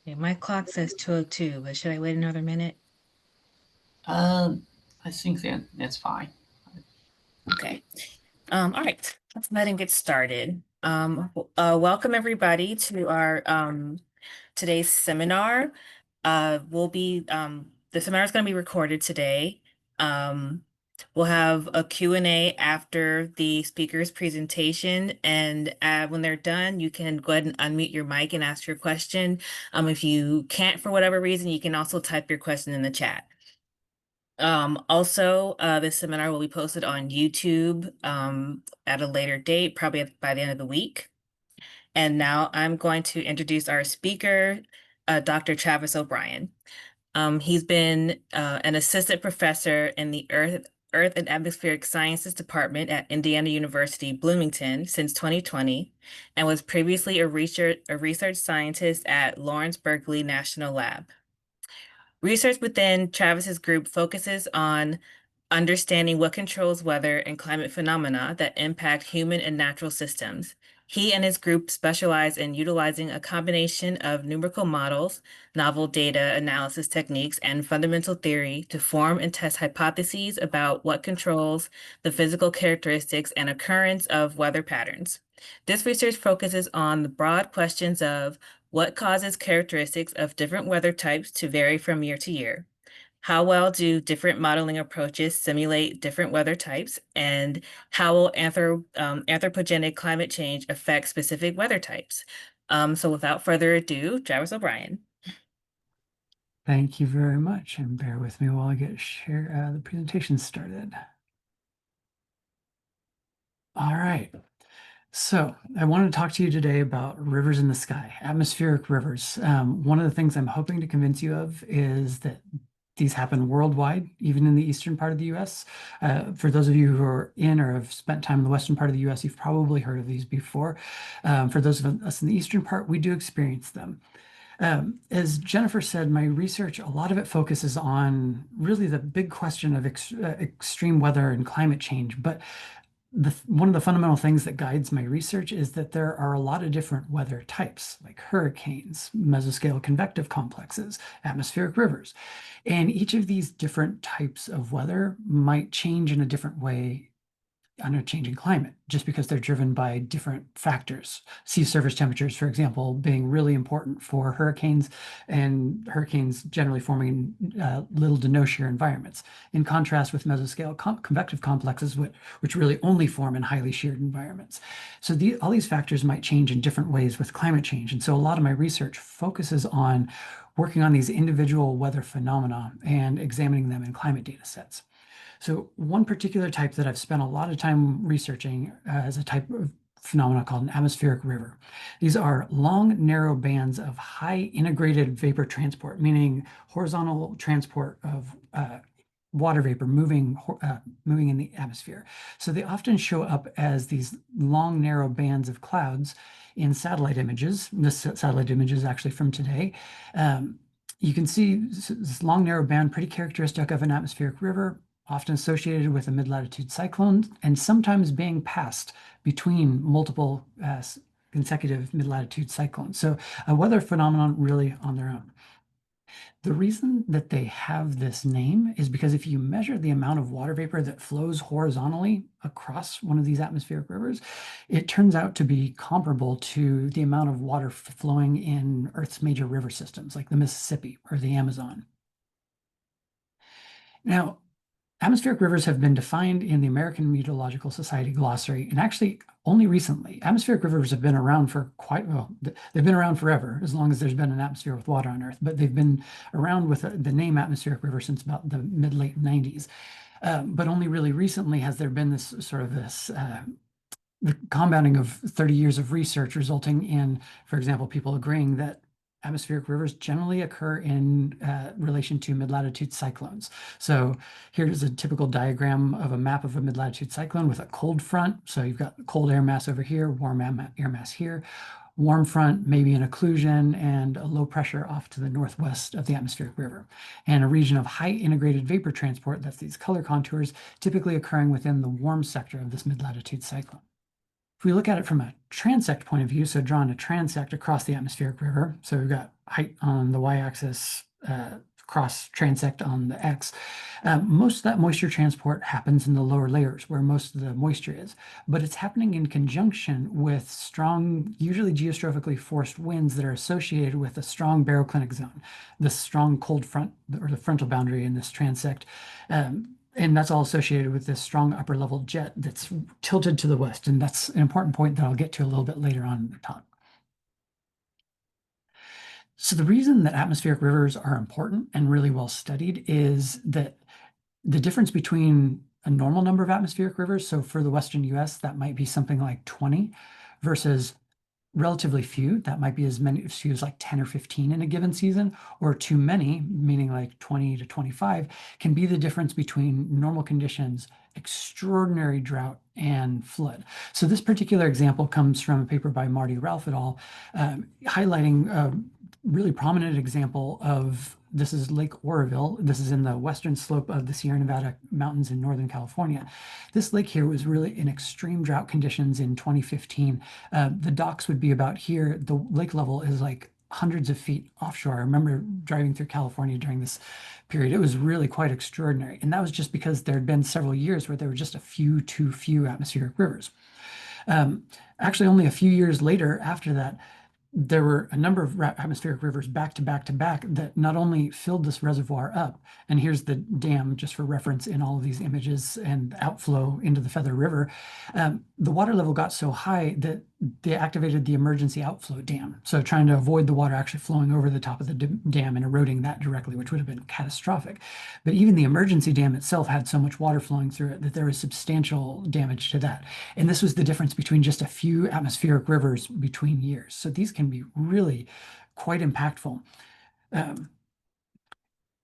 Okay, my clock says 2:02, but should I wait another minute? Uh, I think that's fine. Okay. All right, let's go ahead and get started. Welcome everybody to our today's seminar. The seminar is going to be recorded today. Um, we'll have a Q&A after the speaker's presentation, and when they're done, you can go ahead and unmute your mic and ask your question. If you can't for whatever reason, you can also type your question in the chat. This seminar will be posted on YouTube at a later date, probably by the end of the week. And now I'm going to introduce our speaker, Dr. Travis O'Brien. He's been an assistant professor in the Earth and Atmospheric Sciences Department at Indiana University, Bloomington since 2020, and was previously a research scientist at Lawrence Berkeley National Lab. Research within Travis's group focuses on understanding what controls weather and climate phenomena that impact human and natural systems. He and his group specialize in utilizing a combination of numerical models, novel data analysis techniques, and fundamental theory to form and test hypotheses about what controls the physical characteristics and occurrence of weather patterns. This research focuses on the broad questions of what causes characteristics of different weather types to vary from year to year? How well do different modeling approaches simulate different weather types? And how will anthropogenic climate change affect specific weather types? So without further ado, Travis O'Brien. Thank you very much, and bear with me while I get the presentation started. All right. So I want to talk to you today about rivers in the sky, atmospheric rivers. One of the things I'm hoping to convince you of is that these happen worldwide, even in the eastern part of the US. For those of you who are in or have spent time in the western part of the US, you've probably heard of these before. For those of us in the eastern part, we do experience them. As Jennifer said, my research, a lot of it focuses on really the big question of extreme weather and climate change. But one of the fundamental things that guides my research is that there are a lot of different weather types, like hurricanes, mesoscale convective complexes, atmospheric rivers. And each of these different types of weather might change in a different way on a changing climate, just because they're driven by different factors. Sea surface temperatures, for example, being really important for hurricanes, and hurricanes generally forming little to no shear environments, in contrast with mesoscale convective complexes, which really only form in highly sheared environments. So all these factors might change in different ways with climate change. And so a lot of my research focuses on working on these individual weather phenomena and examining them in climate data sets. So one particular type that I've spent a lot of time researching is a type of phenomena called an atmospheric river. These are long, narrow bands of high integrated vapor transport, meaning horizontal transport of water vapor moving in the atmosphere. So they often show up as these long, narrow bands of clouds in satellite images. This satellite image is actually from today. You can see this long, narrow band, pretty characteristic of an atmospheric river, often associated with a mid-latitude cyclone, and sometimes being passed between multiple consecutive mid-latitude cyclones. So a weather phenomenon really on their own. The reason that they have this name is because if you measure the amount of water vapor that flows horizontally across one of these atmospheric rivers, it turns out to be comparable to the amount of water flowing in Earth's major river systems, like the Mississippi or the Amazon. Now, atmospheric rivers have been defined in the American Meteorological Society glossary, and actually only recently. Atmospheric rivers have been around for they've been around forever, as long as there's been an atmosphere with water on Earth, but they've been around with the name atmospheric river since about the mid-late 90s. But only really recently has there been this sort of the compounding of 30 years of research resulting in, for example, people agreeing that atmospheric rivers generally occur in relation to mid-latitude cyclones. So here's a typical diagram of a map of a mid-latitude cyclone with a cold front. So you've got cold air mass over here, warm air mass here, warm front, maybe an occlusion, and a low pressure off to the northwest of the atmospheric river. And a region of high integrated vapor transport, that's these color contours, typically occurring within the warm sector of this mid-latitude cyclone. If we look at it from a transect point of view, so drawing a transect across the atmospheric river, so we've got height on the y-axis, cross transect on the x. Most of that moisture transport happens in the lower layers where most of the moisture is, but it's happening in conjunction with strong, usually geostrophically forced winds that are associated with a strong baroclinic zone, the strong cold front or the frontal boundary in this transect. And that's all associated with this strong upper level jet that's tilted to the west. And that's an important point that I'll get to a little bit later on in the talk. So the reason that atmospheric rivers are important and really well studied is that the difference between a normal number of atmospheric rivers, so for the Western US, that might be something like 20 versus relatively few, that might be as few as like 10 or 15 in a given season, or too many, meaning like 20 to 25, can be the difference between normal conditions, extraordinary drought, and flood. So this particular example comes from a paper by Marty Ralph et al., highlighting a really prominent example of, this is Lake Oroville. This is in the western slope of the Sierra Nevada mountains in Northern California. This lake here was really in extreme drought conditions in 2015. The docks would be about here. The lake level is like hundreds of feet offshore. I remember driving through California during this period. It was really quite extraordinary. And that was just because there had been several years where there were just too few atmospheric rivers. Actually, only a few years later after that, there were a number of atmospheric rivers back to back to back that not only filled this reservoir up, and here's the dam just for reference in all of these images and outflow into the Feather River, the water level got so high that they activated the emergency outflow dam. So trying to avoid the water actually flowing over the top of the dam and eroding that directly, which would have been catastrophic. But even the emergency dam itself had so much water flowing through it that there was substantial damage to that. And this was the difference between just a few atmospheric rivers between years. So these can be really quite impactful.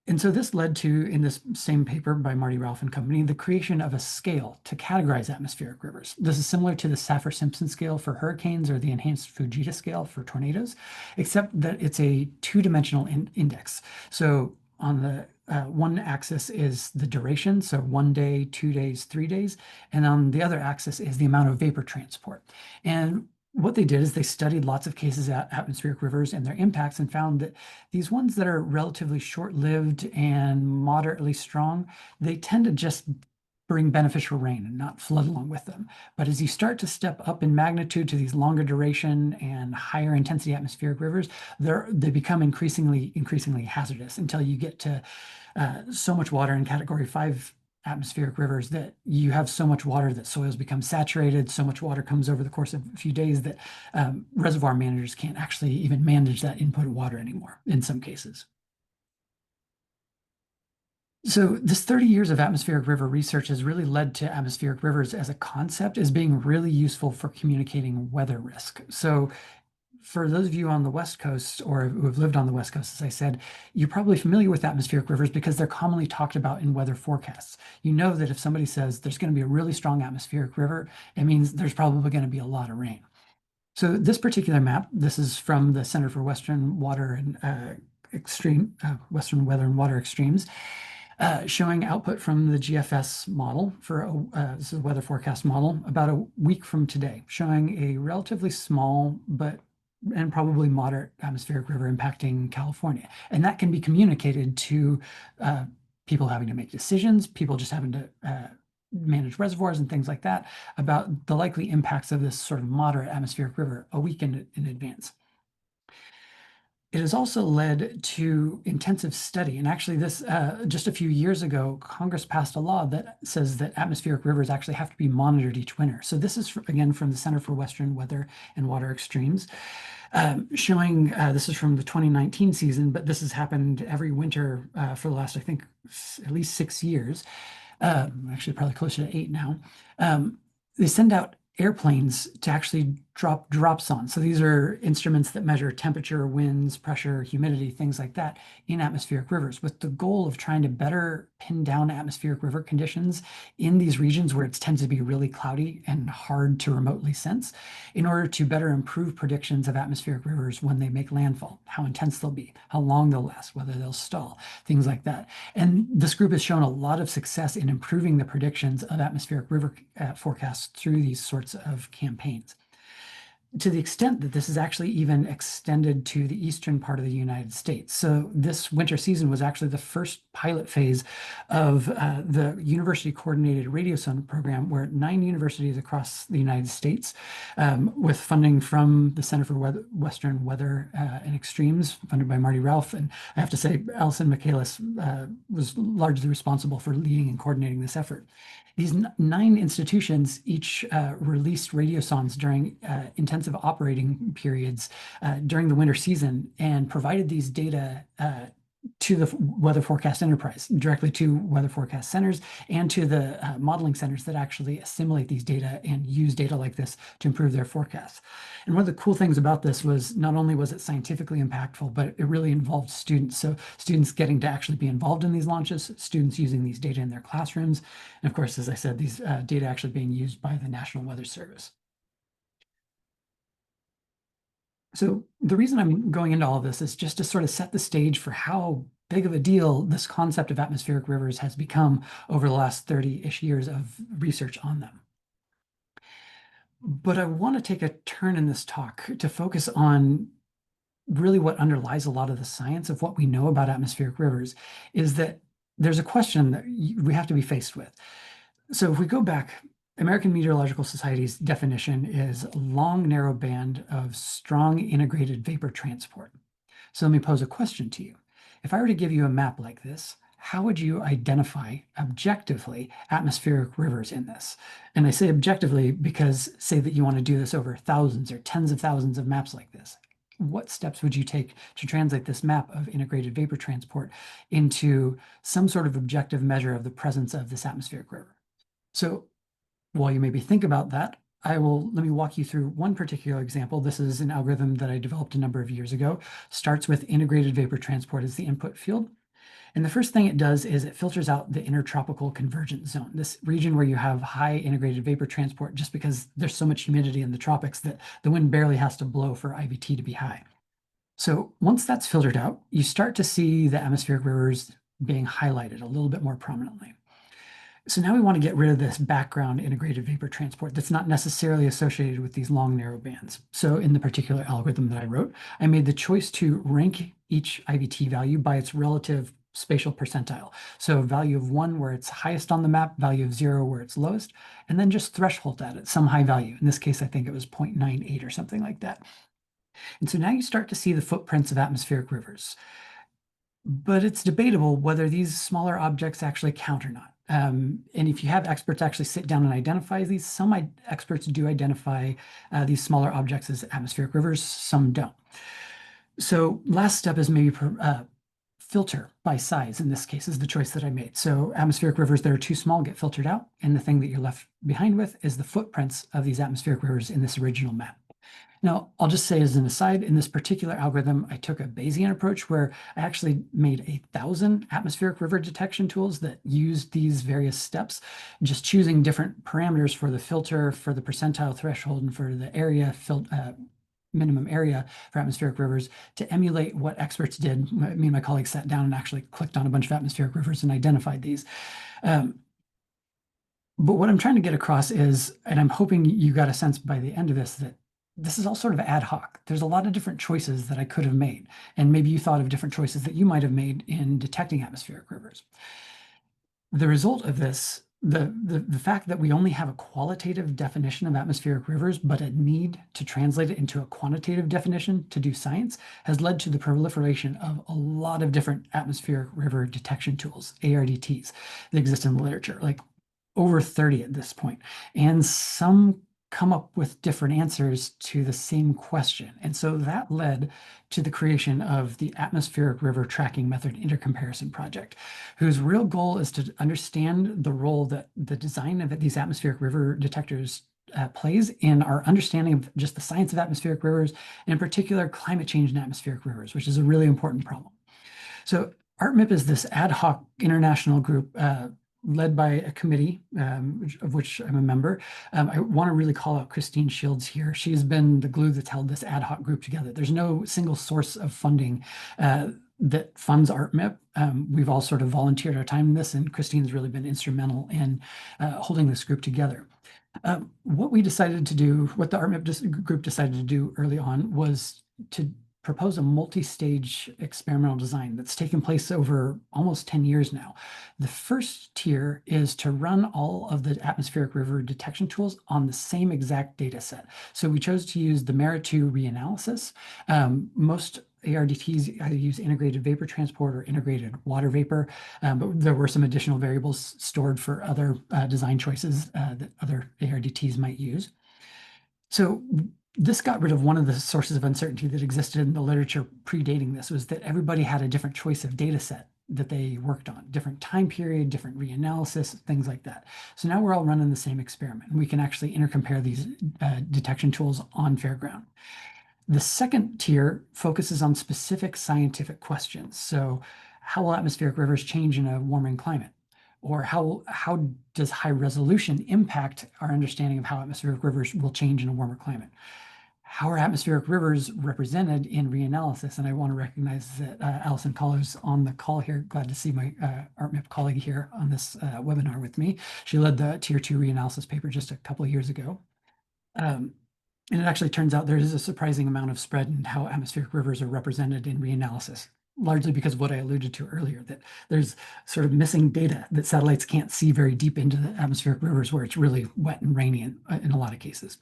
And so this led to, in this same paper by Marty Ralph and company, the creation of a scale to categorize atmospheric rivers. This is similar to the Saffir-Simpson scale for hurricanes or the enhanced Fujita scale for tornadoes, except that it's a two-dimensional index. So on the one axis is the duration, so 1 day, 2 days, 3 days, and on the other axis is the amount of vapor transport. And what they did is they studied lots of cases at atmospheric rivers and their impacts and found that these ones that are relatively short-lived and moderately strong, they tend to just bring beneficial rain and not flood along with them. But as you start to step up in magnitude to these longer duration and higher intensity atmospheric rivers, they become increasingly hazardous until you get to so much water in Category 5 atmospheric rivers that you have so much water that soils become saturated, so much water comes over the course of a few days that reservoir managers can't actually even manage that input water anymore in some cases. So this 30 years of atmospheric river research has really led to atmospheric rivers as a concept as being really useful for communicating weather risk. So for those of you on the West Coast or who have lived on the West Coast, as I said, you're probably familiar with atmospheric rivers because they're commonly talked about in weather forecasts. You know that if somebody says there's going to be a really strong atmospheric river, it means there's probably going to be a lot of rain. So this particular map, this is from the Center for Western Water and Western Weather and Water Extremes, showing output from the GFS model for this is a weather forecast model about a week from today, showing a relatively small and probably moderate atmospheric river impacting California. And that can be communicated to people having to make decisions, people just having to manage reservoirs and things like that about the likely impacts of this sort of moderate atmospheric river a week in advance. It has also led to intensive study. And actually this, just a few years ago, Congress passed a law that says that atmospheric rivers actually have to be monitored each winter. So this is, again, from the Center for Western Weather and Water Extremes, showing, this is from the 2019 season, but this has happened every winter for the last, I think, at least 6 years. Actually, probably closer to 8 now. They send out airplanes to actually dropson. So these are instruments that measure temperature, winds, pressure, humidity, things like that in atmospheric rivers, with the goal of trying to better pin down atmospheric river conditions in these regions where it tends to be really cloudy and hard to remotely sense, in order to better improve predictions of atmospheric rivers when they make landfall, how intense they'll be, how long they'll last, whether they'll stall, things like that. And this group has shown a lot of success in improving the predictions of atmospheric river forecasts through these sorts of campaigns, to the extent that this is actually even extended to the eastern part of the United States. So this winter season was actually the first pilot phase of the University Coordinated Radiosonde program, where 9 universities across the United States, with funding from the Center for Western Weather and Extremes, funded by Marty Ralph. And I have to say, Alison Michaelis was largely responsible for leading and coordinating this effort. These 9 institutions each released radiosondes during intensive operating periods during the winter season, and provided these data to the weather forecast enterprise, directly to weather forecast centers and to the modeling centers that actually assimilate these data and use data like this to improve their forecasts. And one of the cool things about this was not only was it scientifically impactful, but it really involved students. So students getting to actually be involved in these launches, students using these data in their classrooms, and of course, as I said, these data actually being used by the National Weather Service. So the reason I'm going into all of this is just to sort of set the stage for how big of a deal this concept of atmospheric rivers has become over the last 30-ish years of research on them. But I want to take a turn in this talk to focus on really what underlies a lot of the science of what we know about atmospheric rivers, is that there's a question that we have to be faced with. So if we go back, American Meteorological Society's definition is a long, narrow band of strong integrated vapor transport. So let me pose a question to you. If I were to give you a map like this, how would you identify objectively atmospheric rivers in this? And I say objectively because, say that you want to do this over thousands or tens of thousands of maps like this. What steps would you take to translate this map of integrated vapor transport into some sort of objective measure of the presence of this atmospheric river? So while you maybe think about that, let me walk you through one particular example. This is an algorithm that I developed a number of years ago. Starts with integrated vapor transport as the input field. And the first thing it does is it filters out the intertropical convergence zone, this region where you have high integrated vapor transport just because there's so much humidity in the tropics that the wind barely has to blow for IVT to be high. So once that's filtered out, you start to see the atmospheric rivers being highlighted a little bit more prominently. So now we want to get rid of this background integrated vapor transport that's not necessarily associated with these long, narrow bands. So in the particular algorithm that I wrote, I made the choice to rank each IVT value by its relative spatial percentile. So value of 1 where it's highest on the map, value of 0 where it's lowest, and then just threshold that at some high value. In this case, I think it was 0.98 or something like that. And so now you start to see the footprints of atmospheric rivers. But it's debatable whether these smaller objects actually count or not. And if you have experts actually sit down and identify these, some experts do identify these smaller objects as atmospheric rivers, some don't. So last step is maybe filter by size. In this case is the choice that I made. So atmospheric rivers that are too small get filtered out, and the thing that you're left behind with is the footprints of these atmospheric rivers in this original map. Now, I'll just say as an aside, in this particular algorithm, I took a Bayesian approach where I actually made 1,000 atmospheric river detection tools that used these various steps, just choosing different parameters for the filter, for the percentile threshold, and for the area minimum area for atmospheric rivers to emulate what experts did. Me and my colleagues sat down and actually clicked on a bunch of atmospheric rivers and identified these. But what I'm trying to get across is, and I'm hoping you got a sense by the end of this, that this is all sort of ad hoc. There's a lot of different choices that I could have made. And maybe you thought of different choices that you might have made in detecting atmospheric rivers. The result of this, the fact that we only have a qualitative definition of atmospheric rivers, but a need to translate it into a quantitative definition to do science, has led to the proliferation of a lot of different atmospheric river detection tools, ARDTs, that exist in the literature, like over 30 at this point. And some come up with different answers to the same question. And so that led to the creation of the Atmospheric River Tracking Method Intercomparison Project, whose real goal is to understand the role that the design of these atmospheric river detectors plays in our understanding of just the science of atmospheric rivers, and in particular, climate change in atmospheric rivers, which is a really important problem. So ARTMIP is this ad hoc international group led by a committee of which I'm a member. I want to really call out Christine Shields here. She's been the glue that's held this ad hoc group together. There's no single source of funding that funds ARTMIP. We've all sort of volunteered our time in this, and Christine's really been instrumental in holding this group together. What we decided to do, what the ARTMIP group decided to do early on was to propose a multi-stage experimental design that's taken place over almost 10 years now. The first tier is to run all of the atmospheric river detection tools on the same exact data set. So we chose to use the MERIT-2 reanalysis. Most ARDTs either use integrated vapor transport or integrated water vapor, but there were some additional variables stored for other design choices that other ARDTs might use. So this got rid of one of the sources of uncertainty that existed in the literature predating this, was that everybody had a different choice of data set that they worked on, different time period, different reanalysis, things like that. So now we're all running the same experiment, and we can actually intercompare these detection tools on fair ground. The second tier focuses on specific scientific questions. So how will atmospheric rivers change in a warming climate? Or how does high resolution impact our understanding of how atmospheric rivers will change in a warmer climate? How are atmospheric rivers represented in reanalysis? And I want to recognize that Alison Collow's on the call here. Glad to see my ARTMIP colleague here on this webinar with me. She led the Tier 2 reanalysis paper just a couple of years ago. And it actually turns out there is a surprising amount of spread in how atmospheric rivers are represented in reanalysis, largely because of what I alluded to earlier, that there's sort of missing data that satellites can't see very deep into the atmospheric rivers where it's really wet and rainy in a lot of cases.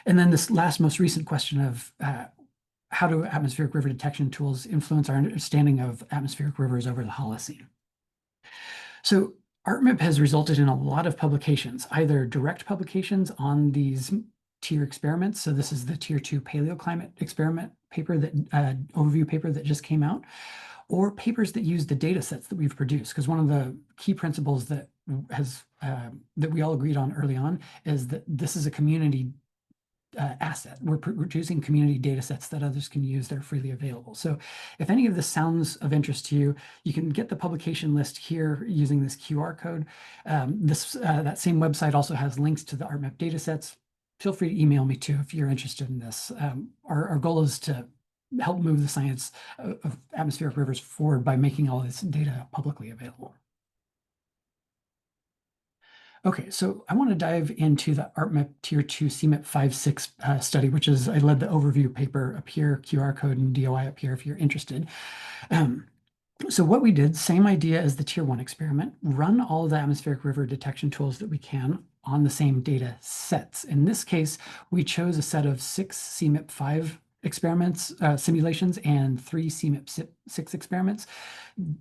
And then this last, most recent question of how do atmospheric river detection tools influence our understanding of atmospheric rivers over the Holocene? So ARTMIP has resulted in a lot of publications, either direct publications on these tier experiments. So this is the Tier 2 paleoclimate experiment paper, that overview paper that just came out, or papers that use the data sets that we've produced. Because one of the key principles that that we all agreed on early on is that this is a community asset. We're producing community data sets that others can use that are freely available. So if any of this sounds of interest to you, you can get the publication list here using this QR code. That same website also has links to the ARTMIP data sets. Feel free to email me too if you're interested in this. Our goal is to help move the science of atmospheric rivers forward by making all this data publicly available. Okay, so I want to dive into the ARTMIP Tier 2 CMIP 5.6 study, which is, I led the overview paper up here, QR code and DOI up here if you're interested. So what we did, same idea as the Tier 1 experiment, run all of the atmospheric river detection tools that we can on the same data sets. In this case, we chose a set of 6 CMIP 5 experiments, simulations, and 3 CMIP 6 experiments.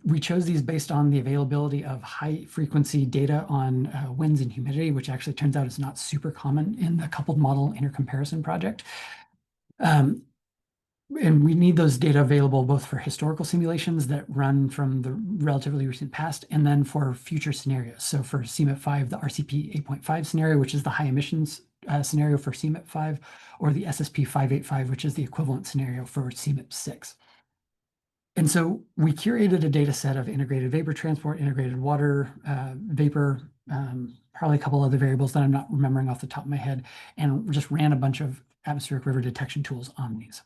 We chose these based on the availability of high frequency data on winds and humidity, which actually turns out is not super common in the coupled model intercomparison project. And we need those data available both for historical simulations that run from the relatively recent past, and then for future scenarios. So for CMIP 5, the RCP 8.5 scenario, which is the high emissions scenario for CMIP 5, or the SSP 585, which is the equivalent scenario for CMIP 6. And so we curated a data set of integrated vapor transport, integrated water vapor, probably a couple other variables that I'm not remembering off the top of my head, and just ran a bunch of atmospheric river detection tools on these.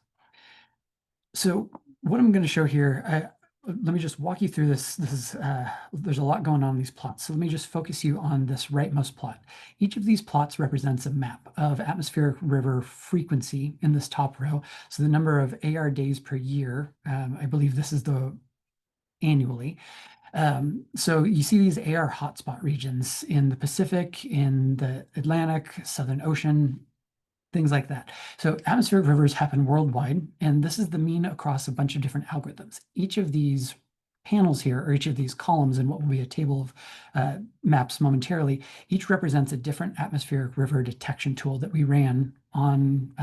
So what I'm going to show here, let me just walk you through this. There's a lot going on in these plots. So let me just focus you on this rightmost plot. Each of these plots represents a map of atmospheric river frequency in this top row. So the number of AR days per year, I believe this is the annually. So you see these AR hotspot regions in the Pacific, in the Atlantic, Southern Ocean, things like that. So atmospheric rivers happen worldwide, and this is the mean across a bunch of different algorithms. Each of these panels here, or each of these columns in what will be a table of maps momentarily, each represents a different atmospheric river detection tool that we ran on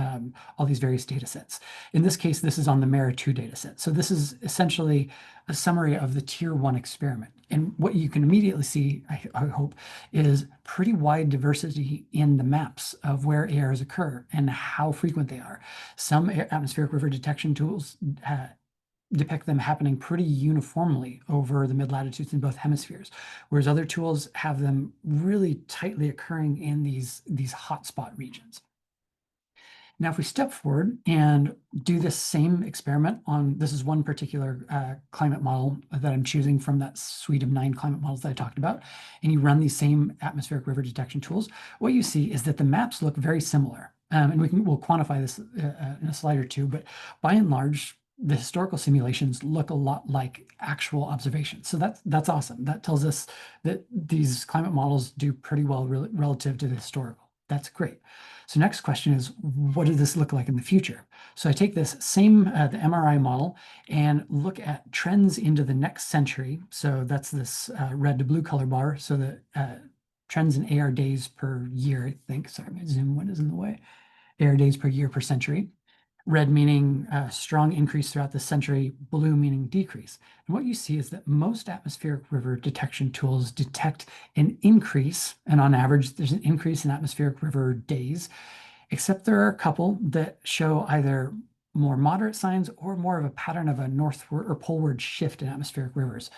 all these various data sets. In this case, this is on the MERIT-2 data set. So this is essentially a summary of the Tier 1 experiment. And what you can immediately see, I hope, is pretty wide diversity in the maps of where ARs occur and how frequent they are. Some atmospheric river detection tools depict them happening pretty uniformly over the mid-latitudes in both hemispheres, whereas other tools have them really tightly occurring in these hotspot regions. Now, if we step forward and do this same experiment on, this is one particular climate model that I'm choosing from that suite of 9 climate models that I talked about, and you run these same atmospheric river detection tools, what you see is that the maps look very similar. And we'll quantify this in a slide or two, but by and large, the historical simulations look a lot like actual observations. So that's awesome. That tells us that these climate models do pretty well relative to the historical. That's great. So next question is, what does this look like in the future? So I take this same, the MRI model, and look at trends into the next century. So that's this red to blue color bar. So the trends in AR days per year, I think. Sorry, my Zoom window is in the way. AR days per year per century. Red meaning strong increase throughout the century, blue meaning decrease. And what you see is that most atmospheric river detection tools detect an increase, and on average, there's an increase in atmospheric river days, except there are a couple that show either more moderate signs or more of a pattern of a northward or poleward shift in atmospheric rivers.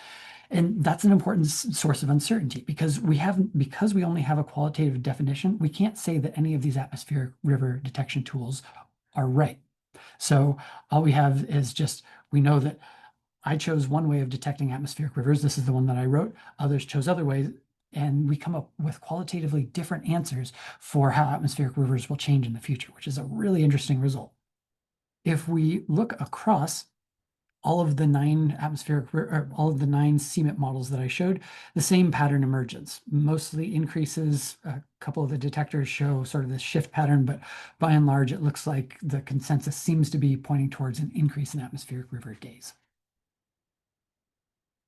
And that's an important source of uncertainty because we only have a qualitative definition, we can't say that any of these atmospheric river detection tools are right. So all we have is just, we know that I chose one way of detecting atmospheric rivers. This is the one that I wrote. Others chose other ways. And we come up with qualitatively different answers for how atmospheric rivers will change in the future, which is a really interesting result. If we look across all of the 9 all of the 9 CMIP models that I showed, the same pattern emerges. Mostly increases. A couple of the detectors show sort of this shift pattern, but by and large, it looks like the consensus seems to be pointing towards an increase in atmospheric river days.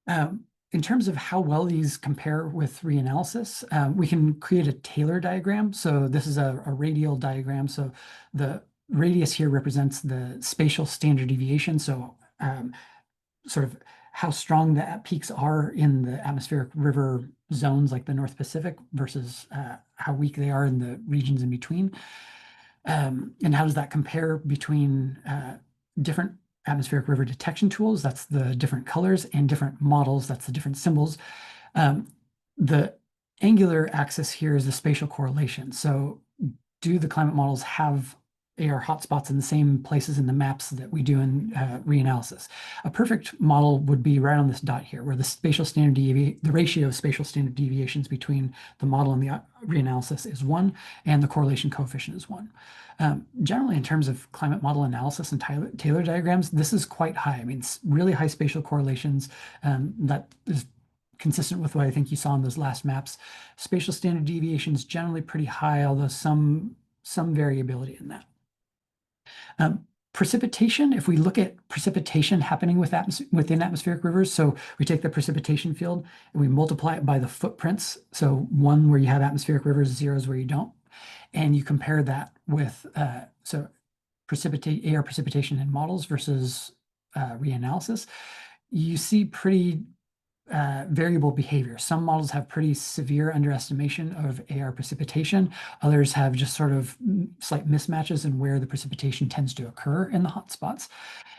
In terms of how well these compare with reanalysis, we can create a Taylor diagram. So this is a radial diagram. So the radius here represents the spatial standard deviation. So sort of how strong the peaks are in the atmospheric river zones like the North Pacific versus how weak they are in the regions in between. And how does that compare between different atmospheric river detection tools, that's the different colors, and different models, that's the different symbols. The angular axis here is the spatial correlation. So do the climate models have AR hotspots in the same places in the maps that we do in reanalysis? A perfect model would be right on this dot here, where the ratio of spatial standard deviations between the model and the reanalysis is 1, and the correlation coefficient is 1. Generally, in terms of climate model analysis and Taylor diagrams, this is quite high. I mean, it's really high spatial correlations. That is consistent with what I think you saw in those last maps. Spatial standard deviations generally pretty high, although some variability in that. Precipitation, if we look at precipitation happening within atmospheric rivers, so we take the precipitation field and we multiply it by the footprints. So 1 where you have atmospheric rivers, 0 is where you don't. And you compare that with, AR precipitation in models versus reanalysis, you see pretty variable behavior. Some models have pretty severe underestimation of AR precipitation. Others have just sort of slight mismatches in where the precipitation tends to occur in the hotspots.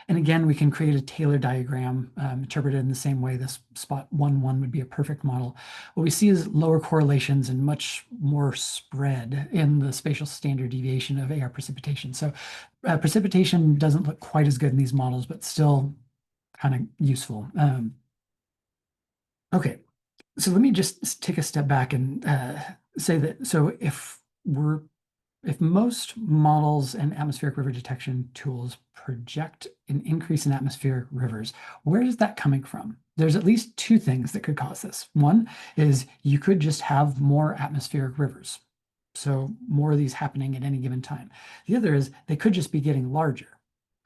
And again, we can create a Taylor diagram interpreted in the same way. This spot 1, 1 would be a perfect model. What we see is lower correlations and much more spread in the spatial standard deviation of AR precipitation. So precipitation doesn't look quite as good in these models, but still kind of useful. Okay, so let me just take a step back and say that, so if most models and atmospheric river detection tools project an increase in atmospheric rivers, where is that coming from? There's at least 2 things that could cause this. One is you could just have more atmospheric rivers. So more of these happening at any given time. The other is they could just be getting larger.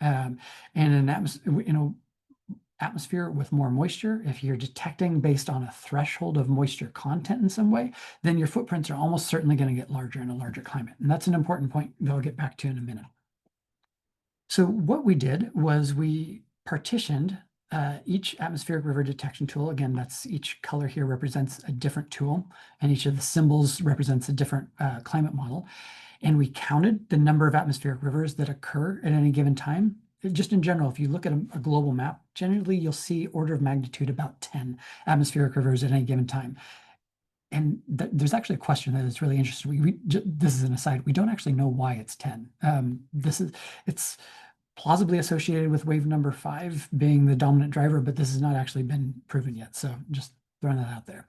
And in atmosphere with more moisture, if you're detecting based on a threshold of moisture content in some way, then your footprints are almost certainly going to get larger in a larger climate. And that's an important point that I'll get back to in a minute. So what we did was we partitioned each atmospheric river detection tool, again, that's each color here represents a different tool, and each of the symbols represents a different climate model. And we counted the number of atmospheric rivers that occur at any given time. Just in general, if you look at a global map, generally you'll see order of magnitude about 10 atmospheric rivers at any given time. And there's actually a question that is really interesting. This is an aside. We don't actually know why it's 10. It's plausibly associated with wave number 5 being the dominant driver, but this has not actually been proven yet. So just throwing that out there.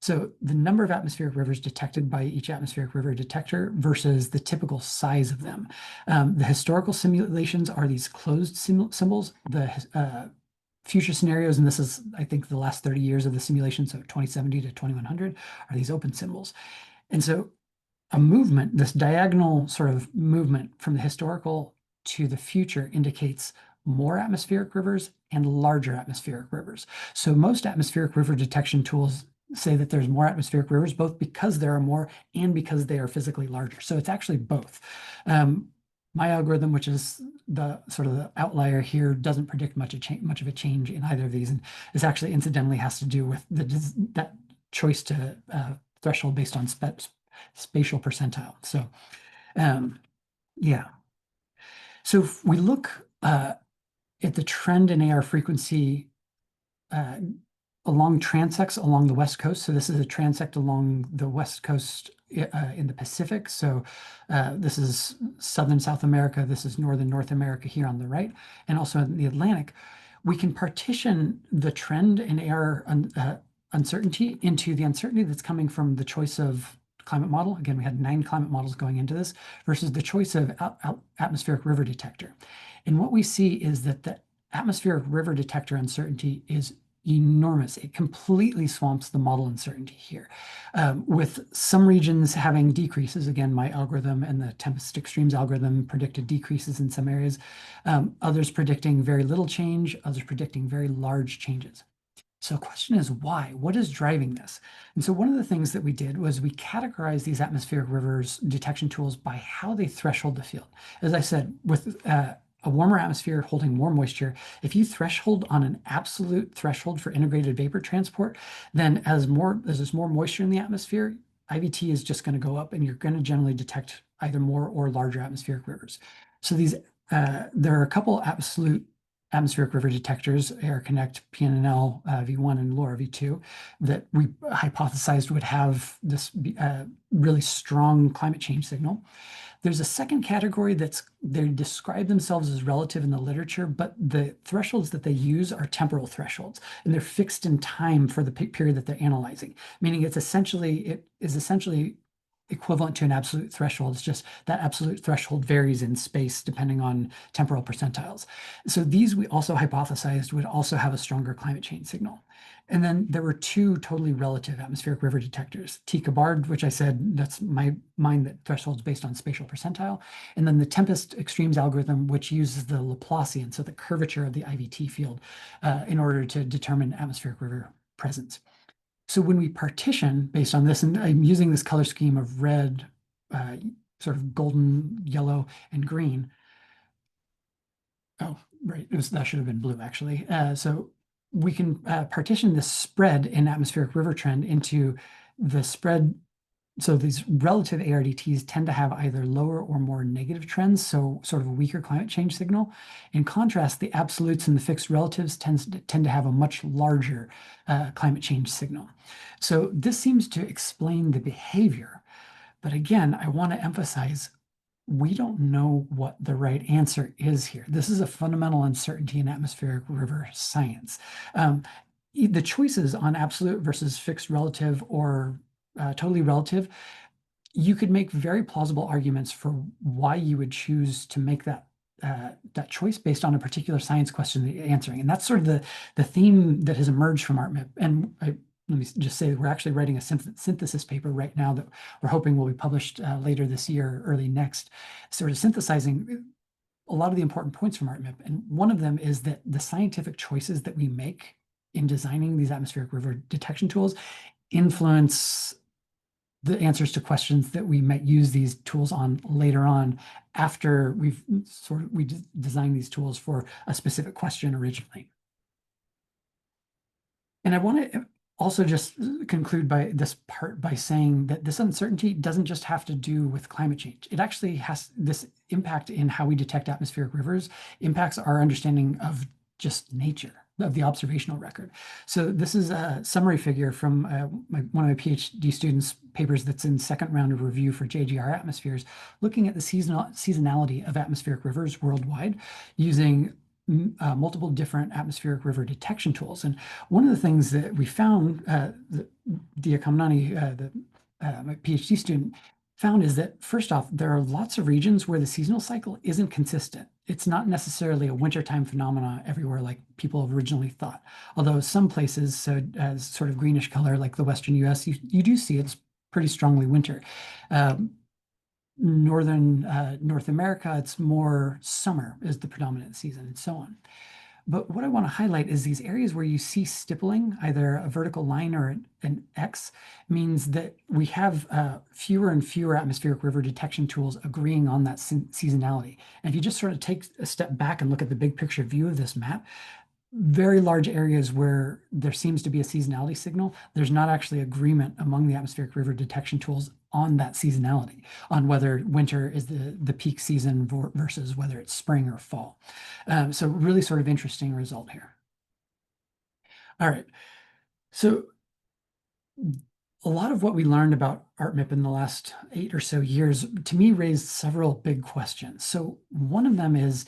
So the number of atmospheric rivers detected by each atmospheric river detector versus the typical size of them. The historical simulations are these closed symbols. The future scenarios, and this is, I think, the last 30 years of the simulation, so 2070 to 2100, are these open symbols. And so a movement, this diagonal sort of movement from the historical to the future indicates more atmospheric rivers and larger atmospheric rivers. So most atmospheric river detection tools say that there's more atmospheric rivers, both because there are more and because they are physically larger. So it's actually both. My algorithm, which is the sort of the outlier here, doesn't predict much of a change in either of these, and this actually incidentally has to do with that choice to threshold based on spatial percentile. So, yeah. So if we look at the trend in AR frequency along transects along the West Coast. So this is a transect along the West Coast in the Pacific. So this is Southern South America. This is Northern North America here on the right, and also in the Atlantic. We can partition the trend in AR uncertainty into the uncertainty that's coming from the choice of climate model. Again, we had 9 climate models going into this versus the choice of atmospheric river detector. And what we see is that the atmospheric river detector uncertainty is enormous. It completely swamps the model uncertainty here, with some regions having decreases. Again, my algorithm and the Tempest Extremes algorithm predicted decreases in some areas, others predicting very little change, others predicting very large changes. So the question is why? What is driving this? And so one of the things that we did was we categorized these atmospheric rivers detection tools by how they threshold the field. As I said, with a warmer atmosphere holding more moisture, if you threshold on an absolute threshold for integrated vapor transport, then as there's more moisture in the atmosphere, IVT is just going to go up, and you're going to generally detect either more or larger atmospheric rivers. So there are a couple absolute atmospheric river detectors, AirConnect, PNNL V1 and LoRa V2, that we hypothesized would have this really strong climate change signal. There's a second category they describe themselves as relative in the literature, but the thresholds that they use are temporal thresholds, and they're fixed in time for the period that they're analyzing, meaning it is essentially equivalent to an absolute threshold. It's just that absolute threshold varies in space depending on temporal percentiles. So these we also hypothesized would also have a stronger climate change signal. And then there were 2 totally relative atmospheric river detectors, T-Cabard, which I said that's mine that thresholds based on spatial percentile, and then the Tempest Extremes algorithm, which uses the Laplacian, so the curvature of the IVT field, in order to determine atmospheric river presence. So when we partition based on this, and I'm using this color scheme of red, sort of golden, yellow, and green. Oh, right, that should have been blue, actually. So we can partition this spread in atmospheric river trend into the spread. So these relative ARDTs tend to have either lower or more negative trends, so sort of a weaker climate change signal. In contrast, the absolutes and the fixed relatives tend to have a much larger climate change signal. So this seems to explain the behavior. But again, I want to emphasize, we don't know what the right answer is here. This is a fundamental uncertainty in atmospheric river science. The choices on absolute versus fixed relative or totally relative, you could make very plausible arguments for why you would choose to make that choice based on a particular science question that you're answering. And that's sort of the theme that has emerged from ArtMip. And let me just say that we're actually writing a synthesis paper right now that we're hoping will be published later this year, early next, sort of synthesizing a lot of the important points from ArtMip. And one of them is that the scientific choices that we make in designing these atmospheric river detection tools influence the answers to questions that we might use these tools on later on, after we designed these tools for a specific question originally. And I want to also just conclude by this part by saying that this uncertainty doesn't just have to do with climate change. It actually has this impact in how we detect atmospheric rivers, impacts our understanding of just nature, of the observational record. So this is a summary figure from one of my PhD students' papers that's in second round of review for JGR atmospheres, looking at the seasonality of atmospheric rivers worldwide using multiple different atmospheric river detection tools. And one of the things that we found, Dia Kamnani, my PhD student, found is that first off, there are lots of regions where the seasonal cycle isn't consistent. It's not necessarily a wintertime phenomena everywhere like people originally thought. Although some places, so as sort of greenish color like the Western US, you do see it's pretty strongly winter. Northern North America, it's more summer is the predominant season and so on. But what I want to highlight is these areas where you see stippling, either a vertical line or an X, means that we have fewer and fewer atmospheric river detection tools agreeing on that seasonality. And if you just sort of take a step back and look at the big picture view of this map, very large areas where there seems to be a seasonality signal, there's not actually agreement among the atmospheric river detection tools on that seasonality, on whether winter is the peak season versus whether it's spring or fall. So really sort of interesting result here. All right. So a lot of what we learned about ArtMIP in the last 8 or so years, to me, raised several big questions. So one of them is,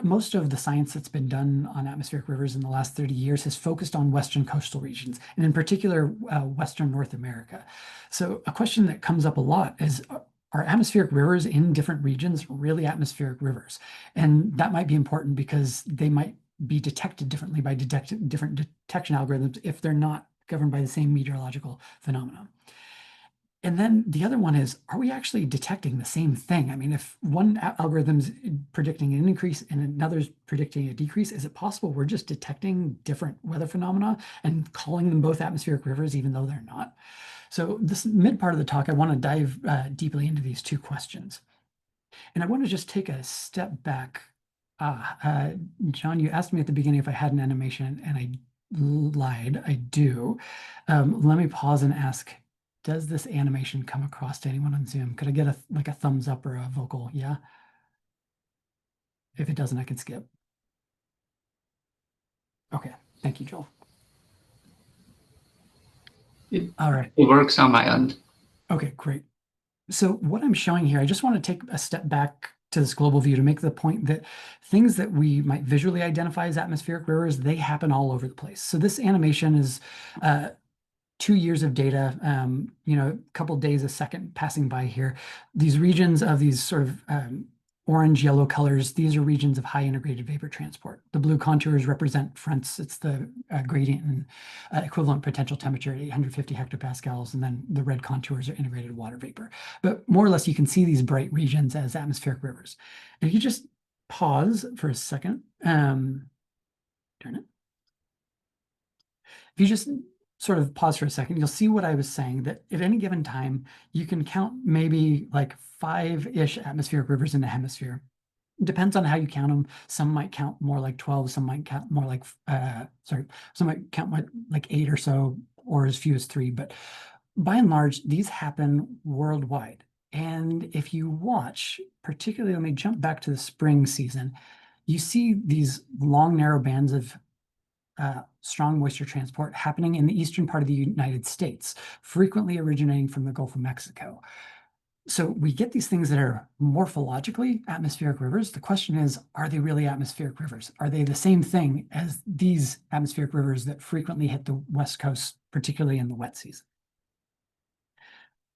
most of the science that's been done on atmospheric rivers in the last 30 years has focused on Western coastal regions, and in particular, Western North America. So a question that comes up a lot is, are atmospheric rivers in different regions really atmospheric rivers? And that might be important because they might be detected differently by different detection algorithms if they're not governed by the same meteorological phenomena. And then the other one is, are we actually detecting the same thing? I mean, if one algorithm's predicting an increase and another's predicting a decrease, is it possible we're just detecting different weather phenomena and calling them both atmospheric rivers, even though they're not? So this mid part of the talk, I want to dive deeply into these two questions. And I want to just take a step back. John, you asked me at the beginning if I had an animation, and I lied. I do. Let me pause and ask, does this animation come across to anyone on Zoom? Could I get a thumbs up or a vocal? Yeah. If it doesn't, I can skip. Okay. Thank you, Joel. All right. It works on my end. Okay, great. So what I'm showing here, I just want to take a step back to this global view to make the point that things that we might visually identify as atmospheric rivers, they happen all over the place. So this animation is 2 years of data, a couple days a second passing by here. These regions of these sort of orange, yellow colors, these are regions of high integrated vapor transport. The blue contours represent fronts. It's the gradient and equivalent potential temperature at 850 hectopascals, and then the red contours are integrated water vapor. But more or less, you can see these bright regions as atmospheric rivers. And if you just pause for a second, turn it. If you just sort of pause for a second, you'll see what I was saying, that at any given time, you can count maybe like 5-ish atmospheric rivers in the hemisphere. It depends on how you count them. Some might count more like 12, some might count more like, some might count like 8 or so, or as few as 3. But by and large, these happen worldwide. And if you watch, particularly, let me jump back to the spring season, you see these long, narrow bands of strong moisture transport happening in the eastern part of the United States, frequently originating from the Gulf of Mexico. So we get these things that are morphologically atmospheric rivers. The question is, are they really atmospheric rivers? Are they the same thing as these atmospheric rivers that frequently hit the West Coast, particularly in the wet season?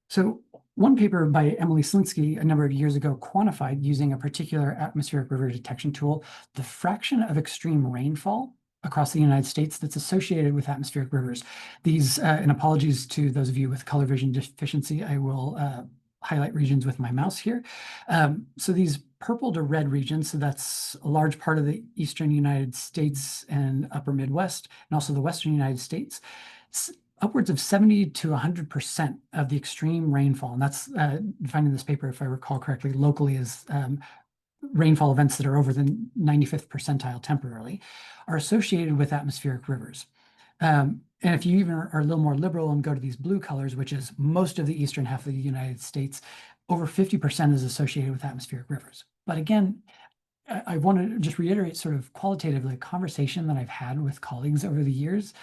So one paper by Emily Slinsky a number of years ago quantified, using a particular atmospheric river detection tool, the fraction of extreme rainfall across the United States that's associated with atmospheric rivers. These, and apologies to those of you with color vision deficiency, I will highlight regions with my mouse here. So these purple to red regions, so that's a large part of the eastern United States and upper Midwest, and also the western United States. Upwards of 70 to 100% of the extreme rainfall, and that's defined in this paper, if I recall correctly, locally as rainfall events that are over the 95th percentile temporarily, are associated with atmospheric rivers. And if you even are a little more liberal and go to these blue colors, which is most of the eastern half of the United States, over 50% is associated with atmospheric rivers. But again, I want to just reiterate sort of qualitatively a conversation that I've had with colleagues over the years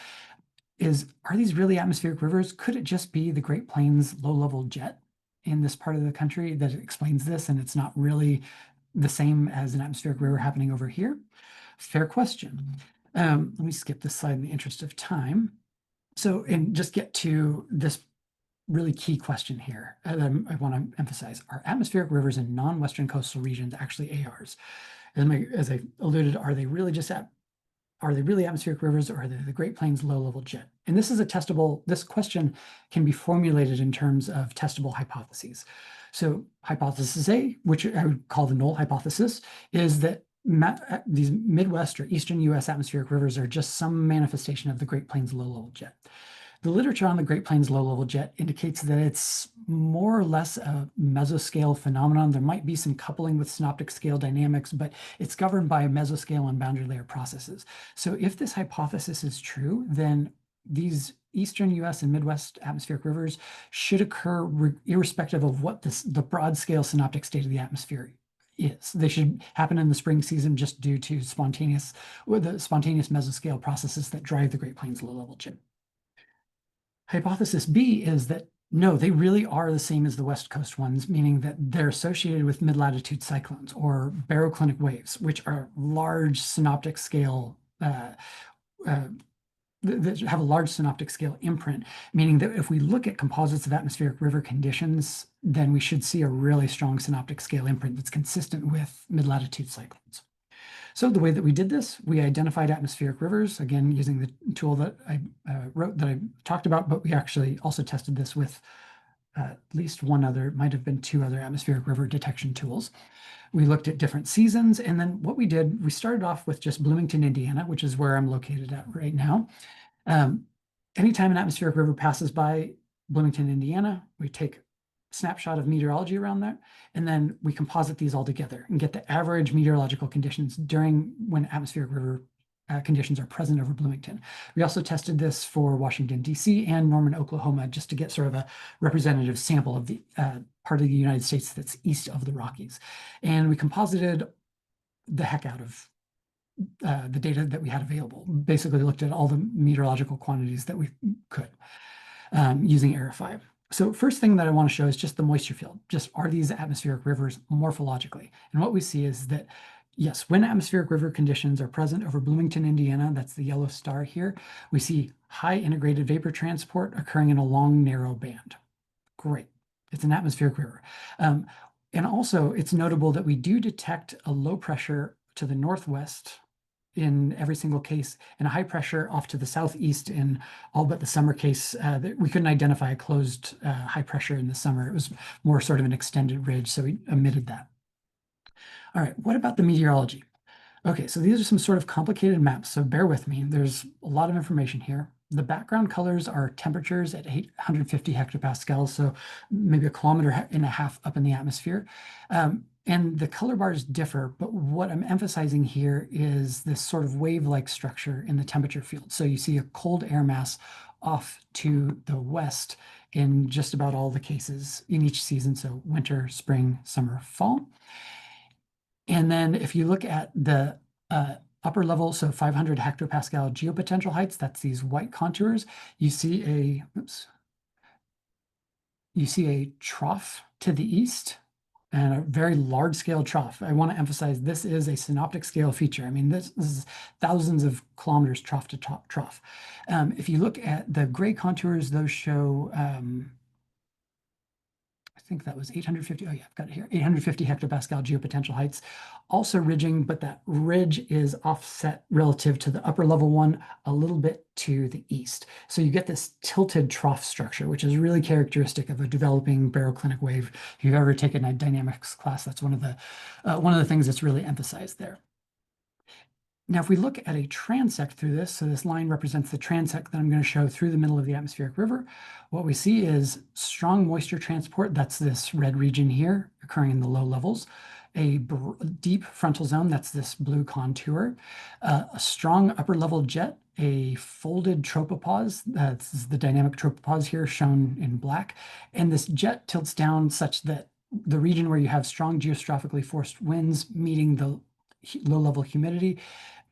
is, are these really atmospheric rivers? Could it just be the Great Plains low-level jet in this part of the country that explains this, and it's not really the same as an atmospheric river happening over here? Fair question. Let me skip this slide in the interest of time. So, and just get to this really key question here that I want to emphasize. Are atmospheric rivers in non-Western coastal regions actually ARs? As I alluded, are they really atmospheric rivers, or are they the Great Plains low-level jet? And this is this question can be formulated in terms of testable hypotheses. So hypothesis A, which I would call the null hypothesis, is that these Midwest or Eastern US atmospheric rivers are just some manifestation of the Great Plains low-level jet. The literature on the Great Plains low-level jet indicates that it's more or less a mesoscale phenomenon. There might be some coupling with synoptic scale dynamics, but it's governed by mesoscale and boundary layer processes. So if this hypothesis is true, then these Eastern US and Midwest atmospheric rivers should occur irrespective of what the broad scale synoptic state of the atmosphere is. They should happen in the spring season just due to the spontaneous mesoscale processes that drive the Great Plains low-level jet. Hypothesis B is that no, they really are the same as the West Coast ones, meaning that they're associated with mid-latitude cyclones or baroclinic waves, which are large synoptic scale that have a large synoptic scale imprint, meaning that if we look at composites of atmospheric river conditions, then we should see a really strong synoptic scale imprint that's consistent with mid-latitude cyclones. So the way that we did this, we identified atmospheric rivers, again, using the tool that I wrote that I talked about, but we actually also tested this with at least might have been two other atmospheric river detection tools. We looked at different seasons, and then what we did, we started off with just Bloomington, Indiana, which is where I'm located at right now. Anytime an atmospheric river passes by Bloomington, Indiana, we take a snapshot of meteorology around there, and then we composite these all together and get the average meteorological conditions when atmospheric river conditions are present over Bloomington. We also tested this for Washington, D.C. and Norman, Oklahoma, just to get sort of a representative sample of the part of the United States that's east of the Rockies. And we composited the heck out of the data that we had available. Basically looked at all the meteorological quantities that we could using ERA5. So first thing that I want to show is just the moisture field. Just, are these atmospheric rivers morphologically? And what we see is that, yes, when atmospheric river conditions are present over Bloomington, Indiana, that's the yellow star here, we see high integrated vapor transport occurring in a long, narrow band. Great. It's an atmospheric river. And also, it's notable that we do detect a low pressure to the northwest in every single case, and a high pressure off to the southeast in all but the summer case. That we couldn't identify a closed high pressure in the summer. It was more sort of an extended ridge, so we omitted that. All right, what about the meteorology? Okay, so these are some sort of complicated maps, so bear with me. There's a lot of information here. The background colors are temperatures at 850 hectopascals, so maybe 1.5 kilometers up in the atmosphere. And the color bars differ, but what I'm emphasizing here is this sort of wave-like structure in the temperature field. So you see a cold air mass off to the west in just about all the cases in each season, so winter, spring, summer, fall. And then if you look at the upper level, so 500 hectopascal geopotential heights, that's these white contours, you see a trough to the east and a very large scale trough. I want to emphasize this is a synoptic scale feature. I mean, this is thousands of kilometers trough to trough. If you look at the gray contours, those show I think that was 850. Oh yeah, I've got it here. 850 hectopascal geopotential heights, also ridging, but that ridge is offset relative to the upper level one a little bit to the east. So you get this tilted trough structure, which is really characteristic of a developing baroclinic wave. If you've ever taken a dynamics class, that's one of the things that's really emphasized there. Now, if we look at a transect through this, so this line represents the transect that I'm going to show through the middle of the atmospheric river, what we see is strong moisture transport. That's this red region here occurring in the low levels. a deep frontal zone, that's this blue contour, a strong upper level jet, a folded tropopause, this is the dynamic tropopause here shown in black, and this jet tilts down such that the region where you have strong geostrophically forced winds meeting the low level humidity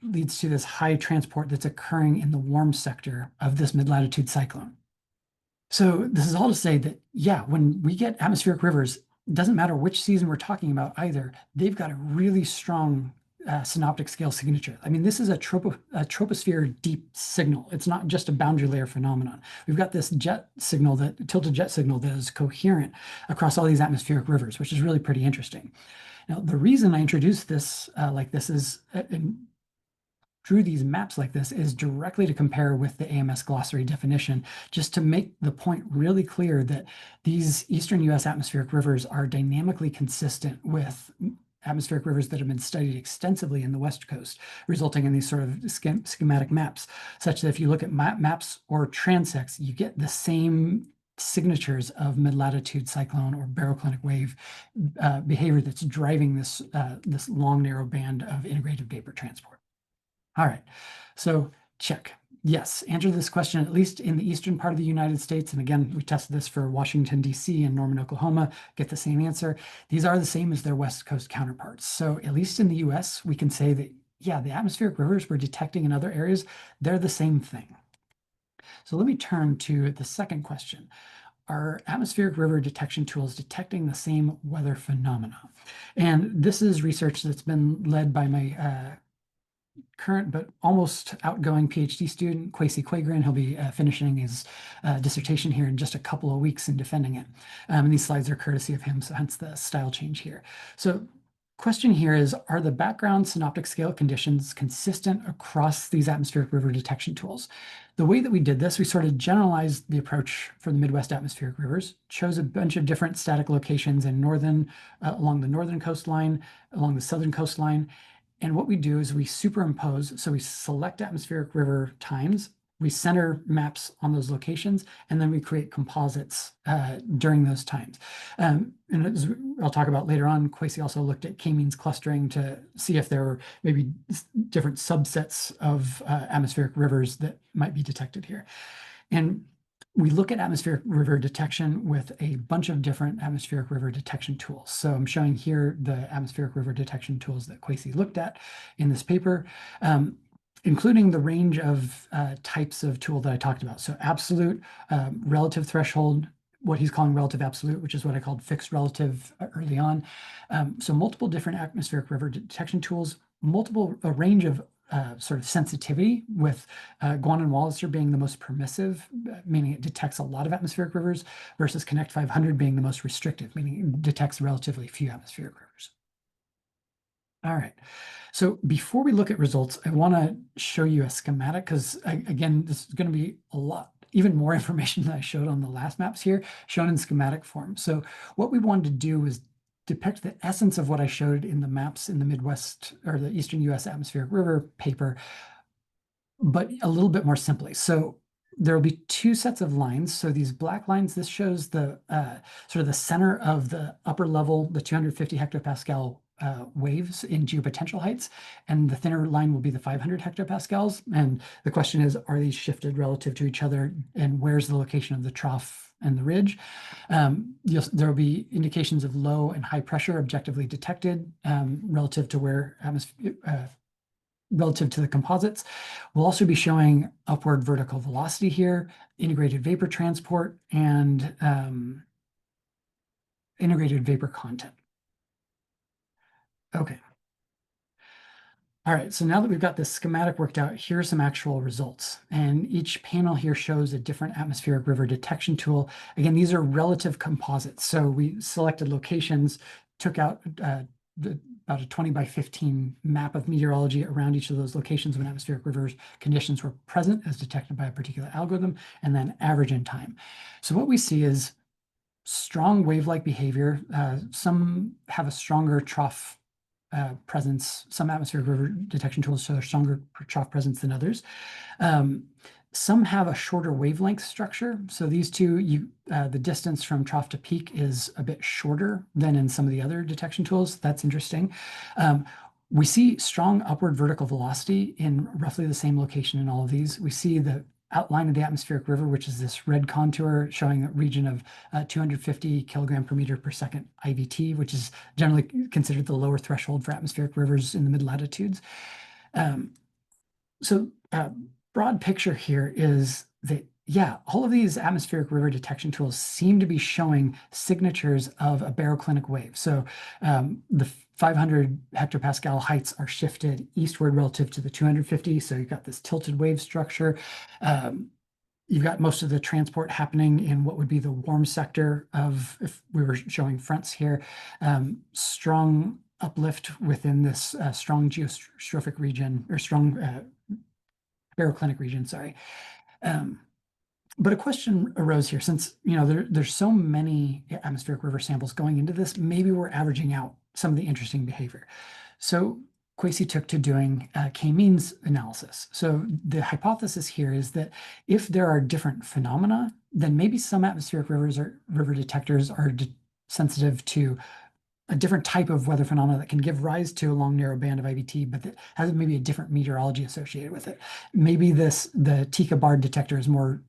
leads to this high transport that's occurring in the warm sector of this mid-latitude cyclone. So this is all to say that, yeah, when we get atmospheric rivers, it doesn't matter which season we're talking about either, they've got a really strong synoptic scale signature. I mean, this is a troposphere deep signal. It's not just a boundary layer phenomenon. We've got this jet signal, that tilted jet signal, that is coherent across all these atmospheric rivers, which is really pretty interesting. Now, the reason I introduced this like this is, drew these maps like this, is directly to compare with the AMS glossary definition, just to make the point really clear that these eastern US atmospheric rivers are dynamically consistent with atmospheric rivers that have been studied extensively in the West Coast, resulting in these sort of schematic maps, such that if you look at maps or transects, you get the same signatures of mid-latitude cyclone or baroclinic wave behavior that's driving this, this long, narrow band of integrated vapor transport. All right, so check. Yes, answer this question, at least in the eastern part of the United States. And again, we tested this for Washington, D.C. and Norman, Oklahoma, get the same answer. These are the same as their West Coast counterparts. So at least in the US, we can say that, yeah, the atmospheric rivers we're detecting in other areas, they're the same thing. So let me turn to the second question. Are atmospheric river detection tools detecting the same weather phenomena? And this is research that's been led by my current but almost outgoing PhD student, Kwesi Quagrin. He'll be finishing his dissertation here in just a couple of weeks and defending it. And these slides are courtesy of him, so hence the style change here. So question here is, are the background synoptic scale conditions consistent across these atmospheric river detection tools? The way that we did this, we sort of generalized the approach for the Midwest atmospheric rivers, chose a bunch of different static locations in along the northern coastline, along the southern coastline. And what we do is we superimpose, so we select atmospheric river times, we center maps on those locations, and then we create composites during those times. And as I'll talk about later on, Kwesi also looked at k-means clustering to see if there were maybe different subsets of atmospheric rivers that might be detected here. And we look at atmospheric river detection with a bunch of different atmospheric river detection tools. So I'm showing here the atmospheric river detection tools that Kwesi looked at in this paper, including the range of types of tool that I talked about. So absolute, relative threshold, what he's calling relative absolute, which is what I called fixed relative early on. So multiple different atmospheric river detection tools, a range of sort of sensitivity, with Guan and Walliser being the most permissive, meaning it detects a lot of atmospheric rivers, versus Connect 500 being the most restrictive, meaning it detects relatively few atmospheric rivers. All right, so before we look at results, I want to show you a schematic, because again, this is going to be a lot, even more information than I showed on the last maps here, shown in schematic form. So what we wanted to do was depict the essence of what I showed in the maps in the Midwest or the Eastern US atmospheric river paper, but a little bit more simply. So there will be two sets of lines. So these black lines, this shows the sort of the center of the upper level, the 250 hectopascal waves in geopotential heights, and the thinner line will be the 500 hectopascals. And the question is, are these shifted relative to each other, and where's the location of the trough and the ridge? There will be indications of low and high pressure objectively detected relative to where relative to the composites. We'll also be showing upward vertical velocity here, integrated vapor transport, and integrated vapor content. Okay. All right, so now that we've got this schematic worked out, here are some actual results. And each panel here shows a different atmospheric river detection tool. Again, these are relative composites. So we selected locations, took out about a 20 by 15 map of meteorology around each of those locations when atmospheric rivers conditions were present as detected by a particular algorithm, and then average in time. So what we see is strong wave-like behavior. Some have a stronger trough presence. Some atmospheric river detection tools show a stronger trough presence than others. Some have a shorter wavelength structure. So these two, the distance from trough to peak is a bit shorter than in some of the other detection tools. That's interesting. We see strong upward vertical velocity in roughly the same location in all of these. We see the outline of the atmospheric river, which is this red contour showing a region of 250 kilogram per meter per second IVT, which is generally considered the lower threshold for atmospheric rivers in the mid latitudes. So broad picture here is that, yeah, all of these atmospheric river detection tools seem to be showing signatures of a baroclinic wave. So the 500 hectopascal heights are shifted eastward relative to the 250. So you've got this tilted wave structure. You've got most of the transport happening in what would be the warm sector of, if we were showing fronts here, strong uplift within this strong geostrophic region, or strong baroclinic region, sorry. But a question arose here, since there's so many atmospheric river samples going into this, maybe we're averaging out some of the interesting behavior. So Quasi took to doing k-means analysis. So the hypothesis here is that if there are different phenomena, then maybe some atmospheric rivers or river detectors are sensitive to a different type of weather phenomena that can give rise to a long narrow band of IVT, but that has maybe a different meteorology associated with it. Maybe the Tika Bard detector is more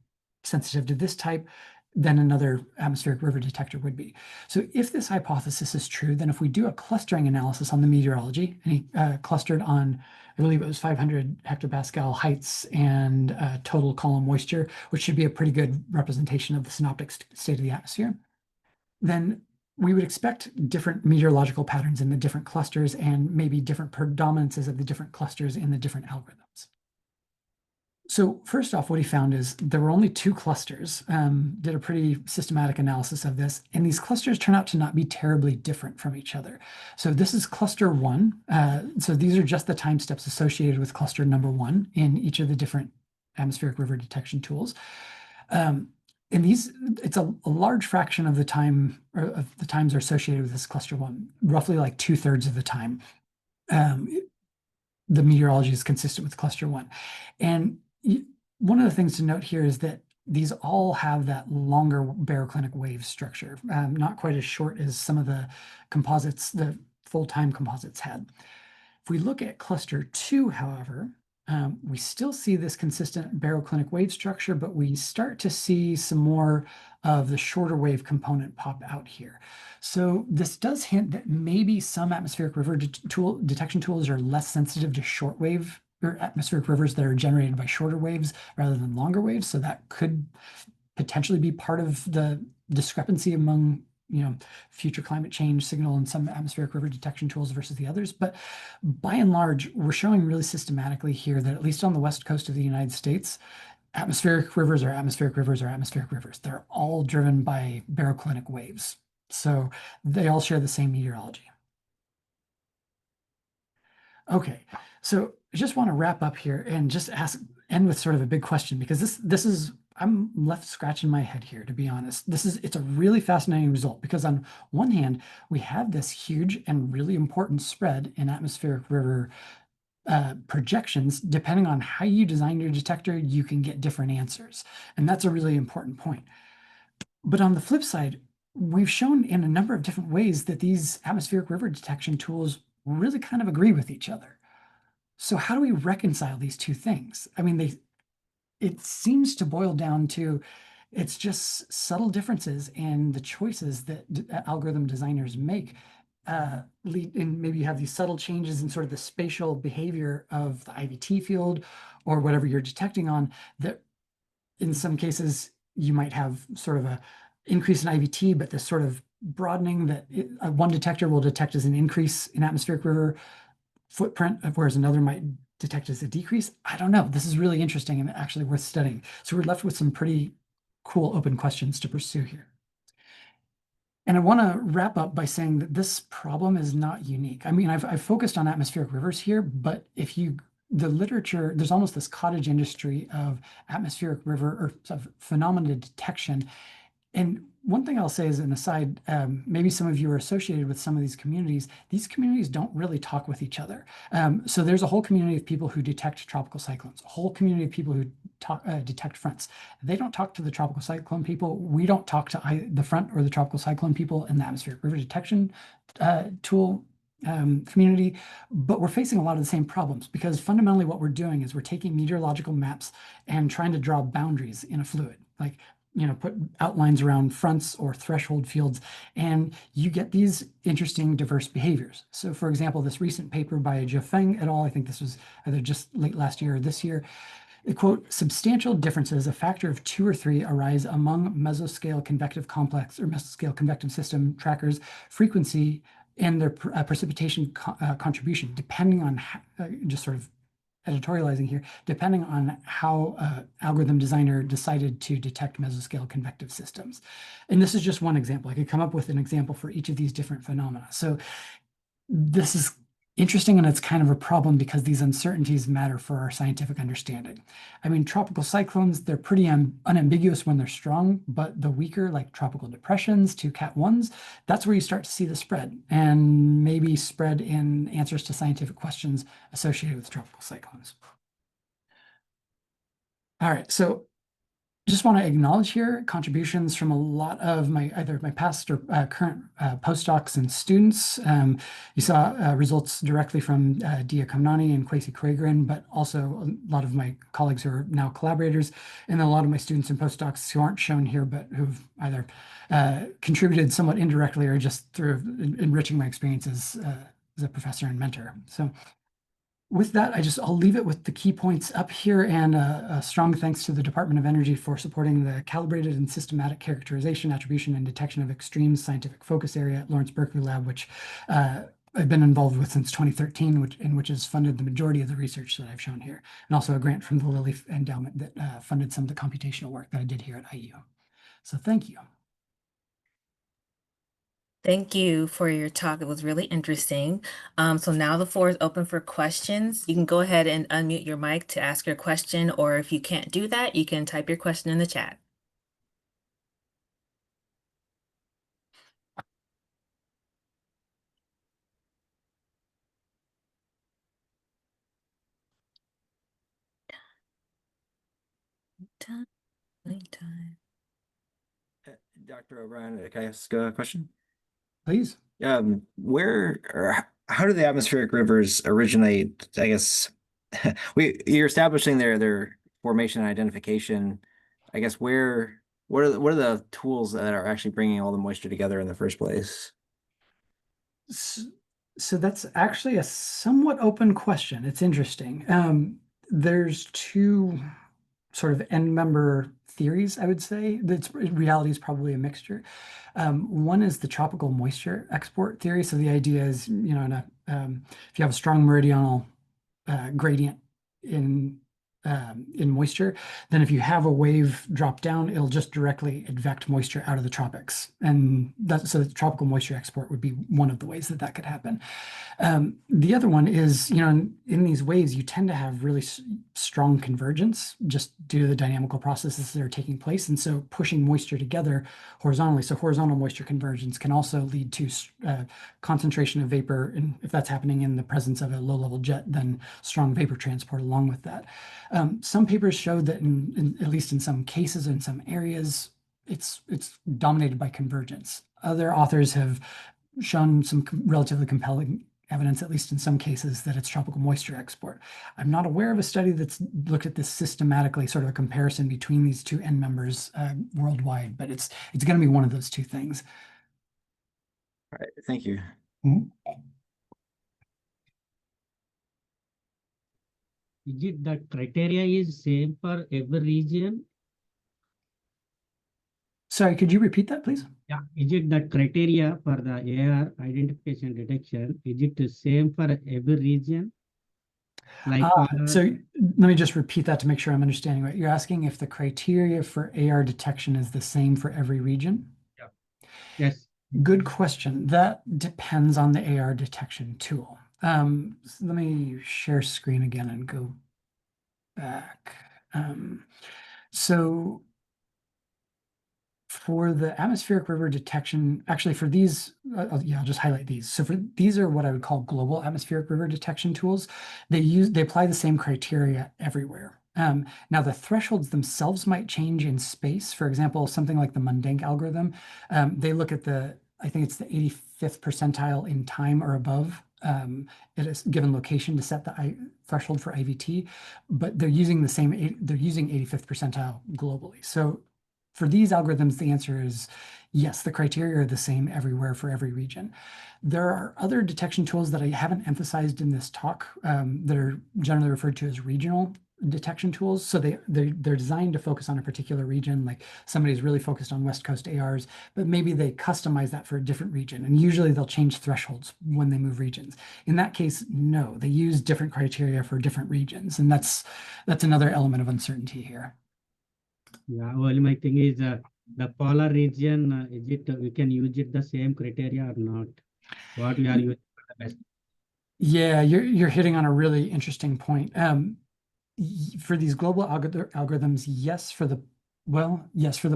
sensitive to this type than another atmospheric river detector would be. So if this hypothesis is true, then if we do a clustering analysis on the meteorology, and he clustered on, I believe it was 500 hectopascal heights and total column moisture, which should be a pretty good representation of the synoptic state of the atmosphere, then we would expect different meteorological patterns in the different clusters and maybe different predominances of the different clusters in the different algorithms. So first off, what he found is there were only two clusters, did a pretty systematic analysis of this, and these clusters turn out to not be terribly different from each other. So this is cluster one. So these are just the time steps associated with cluster number one in each of the different atmospheric river detection tools. And it's a large fraction of the time, or of the times are associated with this cluster one, roughly like 2/3 of the time. The meteorology is consistent with cluster one. And one of the things to note here is that these all have that longer baroclinic wave structure, not quite as short as some of the composites, the full-time composites had. If we look at cluster two, however, we still see this consistent baroclinic wave structure, but we start to see some more of the shorter wave component pop out here. So this does hint that maybe some atmospheric river detection tools are less sensitive to short wave or atmospheric rivers that are generated by shorter waves rather than longer waves. So that could potentially be part of the discrepancy among future climate change signal in some atmospheric river detection tools versus the others. But by and large, we're showing really systematically here that at least on the west coast of the United States, atmospheric rivers are atmospheric rivers are atmospheric rivers. They're all driven by baroclinic waves. So they all share the same meteorology. Okay, so I just want to wrap up here and just end with sort of a big question, because this is, I'm left scratching my head here, to be honest. It's a really fascinating result, because on one hand, we have this huge and really important spread in atmospheric river projections. Depending on how you design your detector, you can get different answers. And that's a really important point. But on the flip side, we've shown in a number of different ways that these atmospheric river detection tools really kind of agree with each other. So how do we reconcile these two things? I mean, it seems to boil down to, it's just subtle differences in the choices that algorithm designers make. And maybe you have these subtle changes in sort of the spatial behavior of the IVT field or whatever you're detecting on, that in some cases you might have sort of a increase in IVT, but this sort of broadening that one detector will detect as an increase in atmospheric river footprint, whereas another might detect as a decrease. I don't know. This is really interesting and actually worth studying. So we're left with some pretty cool open questions to pursue here. And I want to wrap up by saying that this problem is not unique. I mean, I've focused on atmospheric rivers here, but the literature, there's almost this cottage industry of atmospheric river or phenomena detection. And one thing I'll say as an aside, maybe some of you are associated with some of these communities. These communities don't really talk with each other. So there's a whole community of people who detect tropical cyclones, a whole community of people who detect fronts. They don't talk to the tropical cyclone people. We don't talk to the front or the tropical cyclone people in the atmospheric river detection tool community, but we're facing a lot of the same problems because fundamentally what we're doing is we're taking meteorological maps and trying to draw boundaries in a fluid. Like, put outlines around fronts or threshold fields, and you get these interesting diverse behaviors. So for example, this recent paper by Zhe Feng et al., I think this was either just late last year or this year, it quote, substantial differences, a factor of 2 or 3, arise among mesoscale convective complex or mesoscale convective system trackers frequency and their precipitation contribution, depending on just sort of editorializing here, depending on how algorithm designer decided to detect mesoscale convective systems. And this is just one example. I could come up with an example for each of these different phenomena. So this is interesting, and it's kind of a problem because these uncertainties matter for our scientific understanding. I mean, tropical cyclones, they're pretty unambiguous when they're strong, but the weaker, like tropical depressions to Cat 1s, that's where you start to see the spread, and maybe spread in answers to scientific questions associated with tropical cyclones. All right, so just want to acknowledge here contributions from a lot of either my past or current postdocs and students. You saw results directly from Dia Kamnani and Kwesi Kregren, but also a lot of my colleagues who are now collaborators, and then a lot of my students and postdocs who aren't shown here, but who've either contributed somewhat indirectly or just through enriching my experiences as a professor and mentor. So with that, I'll leave it with the key points up here, and a strong thanks to the Department of Energy for supporting the calibrated and systematic characterization, attribution, and detection of extreme scientific focus area at Lawrence Berkeley Lab, which I've been involved with since 2013, which has funded the majority of the research that I've shown here, and also a grant from the Lilly Endowment that funded some of the computational work that I did here at IU. So thank you. Thank you for your talk. It was really interesting. So now the floor is open for questions. You can go ahead and unmute your mic to ask your question, or if you can't do that, you can type your question in the chat. Time, time. Dr. O'Brien, can I ask a question? Please. Where or how do the atmospheric rivers originate? I guess you're establishing their formation and identification. I guess what are the tools that are actually bringing all the moisture together in the first place? So that's actually a somewhat open question. It's interesting. There's two sort of end member theories, I would say. That's reality is probably a mixture. One is the tropical moisture export theory. So the idea is, if you have a strong meridional gradient in moisture, then if you have a wave drop down, it'll just directly advect moisture out of the tropics. And so the tropical moisture export would be one of the ways that that could happen. The other one is, in these waves, you tend to have really strong convergence just due to the dynamical processes that are taking place. And so pushing moisture together horizontally. So horizontal moisture convergence can also lead to concentration of vapor. And if that's happening in the presence of a low level jet, then strong vapor transport along with that. Some papers showed that at least in some cases, in some areas, it's dominated by convergence. Other authors have shown some relatively compelling evidence, at least in some cases, that it's tropical moisture export. I'm not aware of a study that's looked at this systematically, sort of a comparison between these two end members worldwide, but it's going to be one of those two things. All right, thank you. Mm-hmm. Is it that criteria is same for every region? Sorry, could you repeat that, please? Yeah, is it that criteria for the AR identification detection? Is it the same for every region? Like so let me just repeat that to make sure I'm understanding right. You're asking if the criteria for AR detection is the same for every region? Yeah. Yes. Good question. That depends on the AR detection tool. So let me share screen again and go back. So For the atmospheric river detection, actually for these, yeah, I'll just highlight these. So for these are what I would call global atmospheric river detection tools. They apply the same criteria everywhere. Now the thresholds themselves might change in space. For example, something like the Mundane algorithm, they look at I think it's the 85th percentile in time or above at a given location to set the threshold for IVT, but they're using they're using 85th percentile globally. So for these algorithms, the answer is yes, the criteria are the same everywhere for every region. There are other detection tools that I haven't emphasized in this talk that are generally referred to as regional detection tools. So they're designed to focus on a particular region, like somebody's really focused on West Coast ARs, but maybe they customize that for a different region. And usually they'll change thresholds when they move regions. In that case, no, they use different criteria for different regions. And that's another element of uncertainty here. Yeah, well, my thing is the polar region, is it we can use it the same criteria or not? What we are using for the best? Yeah, you're hitting on a really interesting point. For these global algorithms, yes, for the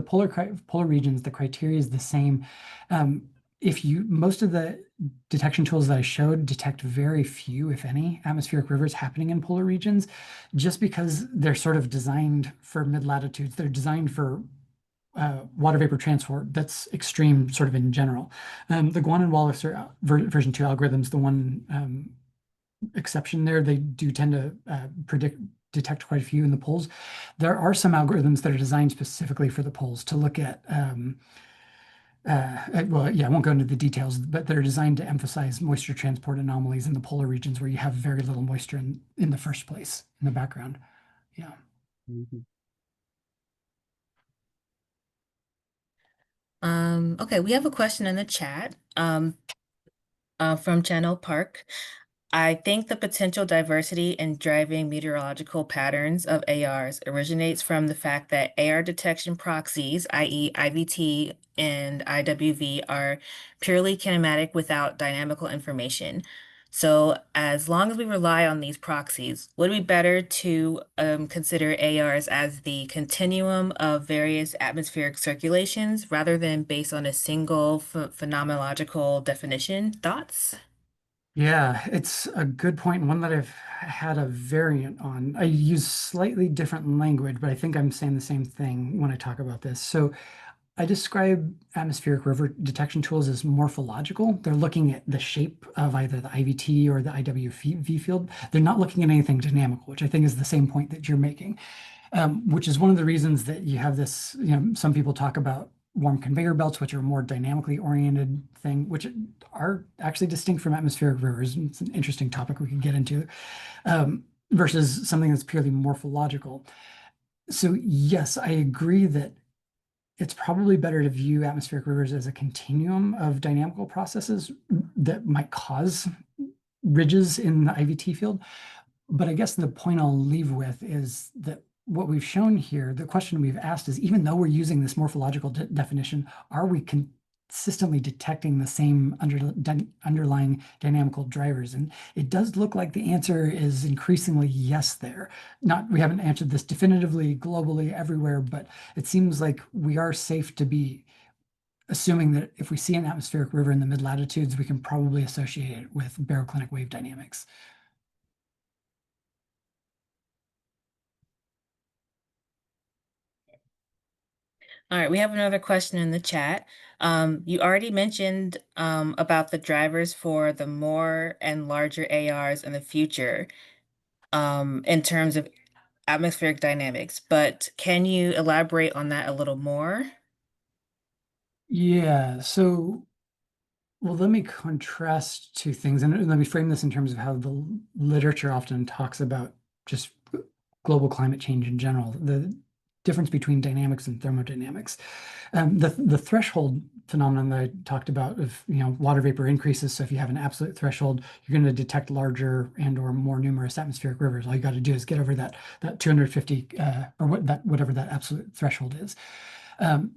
polar regions, the criteria is the same. Most of the detection tools that I showed detect very few, if any, atmospheric rivers happening in polar regions, just because they're sort of designed for mid-latitudes. They're designed for water vapor transport that's extreme sort of in general. The Guan and Walliser version 2 algorithms, the one exception there, they do tend to detect quite a few in the poles. There are some algorithms that are designed specifically for the poles to look at well, yeah, I won't go into the details, but they're designed to emphasize moisture transport anomalies in the polar regions where you have very little moisture in the first place in the background. Yeah. Mhm. Okay, we have a question in the chat from Channel Park. I think the potential diversity in driving meteorological patterns of ARs originates from the fact that AR detection proxies, i.e. IVT and IWV, are purely kinematic without dynamical information. So as long as we rely on these proxies, would it be better to consider ARs as the continuum of various atmospheric circulations rather than based on a single phenomenological definition? Thoughts? Yeah, it's a good point, and one that I've had a variant on. I use slightly different language, but I think I'm saying the same thing when I talk about this. So I describe atmospheric river detection tools as morphological. They're looking at the shape of either the IVT or the IWV field. They're not looking at anything dynamical, which I think is the same point that you're making, which is one of the reasons that you have this, some people talk about warm conveyor belts, which are a more dynamically oriented thing, which are actually distinct from atmospheric rivers. It's an interesting topic we could get into, versus something that's purely morphological. So yes, I agree that it's probably better to view atmospheric rivers as a continuum of dynamical processes that might cause ridges in the IVT field. But I guess the point I'll leave with is that what we've shown here, the question we've asked is, even though we're using this morphological definition, are we consistently detecting the same underlying dynamical drivers? And it does look like the answer is increasingly yes there. We haven't answered this definitively globally everywhere, but it seems like we are safe to be assuming that if we see an atmospheric river in the mid-latitudes, we can probably associate it with baroclinic wave dynamics. All right, we have another question in the chat. You already mentioned about the drivers for the more and larger ARs in the future in terms of atmospheric dynamics, but can you elaborate on that a little more? Yeah, so well, let me contrast two things, and let me frame this in terms of how the literature often talks about just global climate change in general, the difference between dynamics and thermodynamics. The threshold phenomenon that I talked about of, water vapor increases. So if you have an absolute threshold, you're going to detect larger and or more numerous atmospheric rivers. All you got to do is get over that 250 or whatever that absolute threshold is.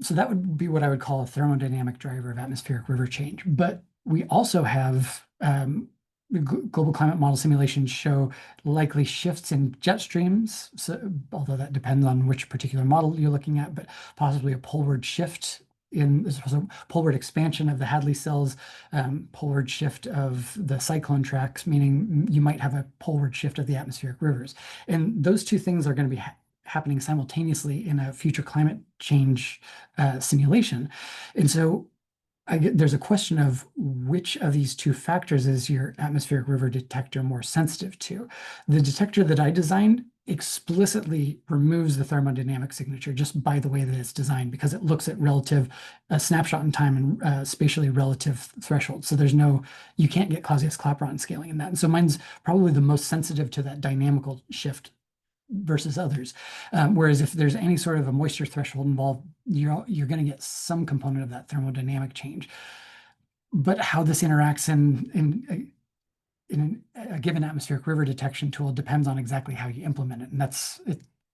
So that would be what I would call a thermodynamic driver of atmospheric river change. But we also have global climate model simulations show likely shifts in jet streams. So, although that depends on which particular model you're looking at, but possibly a poleward shift there's a poleward expansion of the Hadley cells, poleward shift of the cyclone tracks, meaning you might have a poleward shift of the atmospheric rivers. And those two things are going to be happening simultaneously in a future climate change simulation. And so there's a question of which of these two factors is your atmospheric river detector more sensitive to. The detector that I designed explicitly removes the thermodynamic signature just by the way that it's designed, because it looks at relative snapshot in time and spatially relative thresholds. So you can't get Clausius-Clapeyron scaling in that. And so mine's probably the most sensitive to that dynamical shift versus others. Whereas if there's any sort of a moisture threshold involved, you're going to get some component of that thermodynamic change. But how this interacts in a given atmospheric river detection tool depends on exactly how you implement it, and that's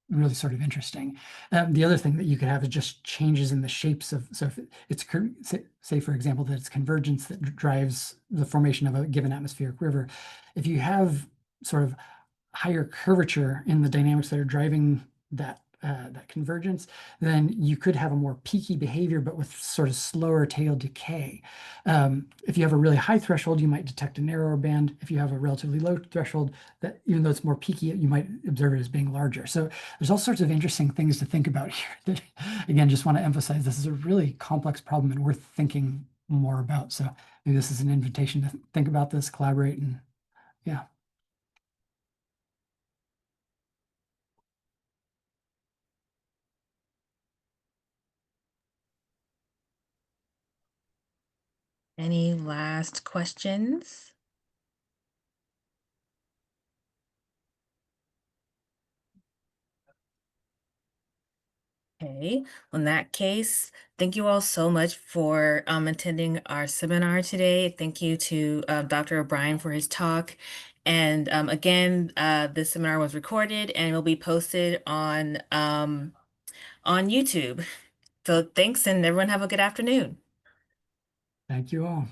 really sort of interesting. The other thing that you could have is just changes in the shapes of, so if it's, say for example, that it's convergence that drives the formation of a given atmospheric river. If you have sort of higher curvature in the dynamics that are driving that convergence, then you could have a more peaky behavior, but with sort of slower tail decay. If you have a really high threshold, you might detect a narrower band. If you have a relatively low threshold, that even though it's more peaky, you might observe it as being larger. So there's all sorts of interesting things to think about here that, again, just want to emphasize this is a really complex problem and worth thinking more about. So maybe this is an invitation to think about this, collaborate, and yeah. Any last questions? Okay, well, in that case, thank you all so much for attending our seminar today. Thank you to Dr. O'Brien for his talk. And again, this seminar was recorded and will be posted on YouTube. So thanks, and everyone have a good afternoon. Thank you all.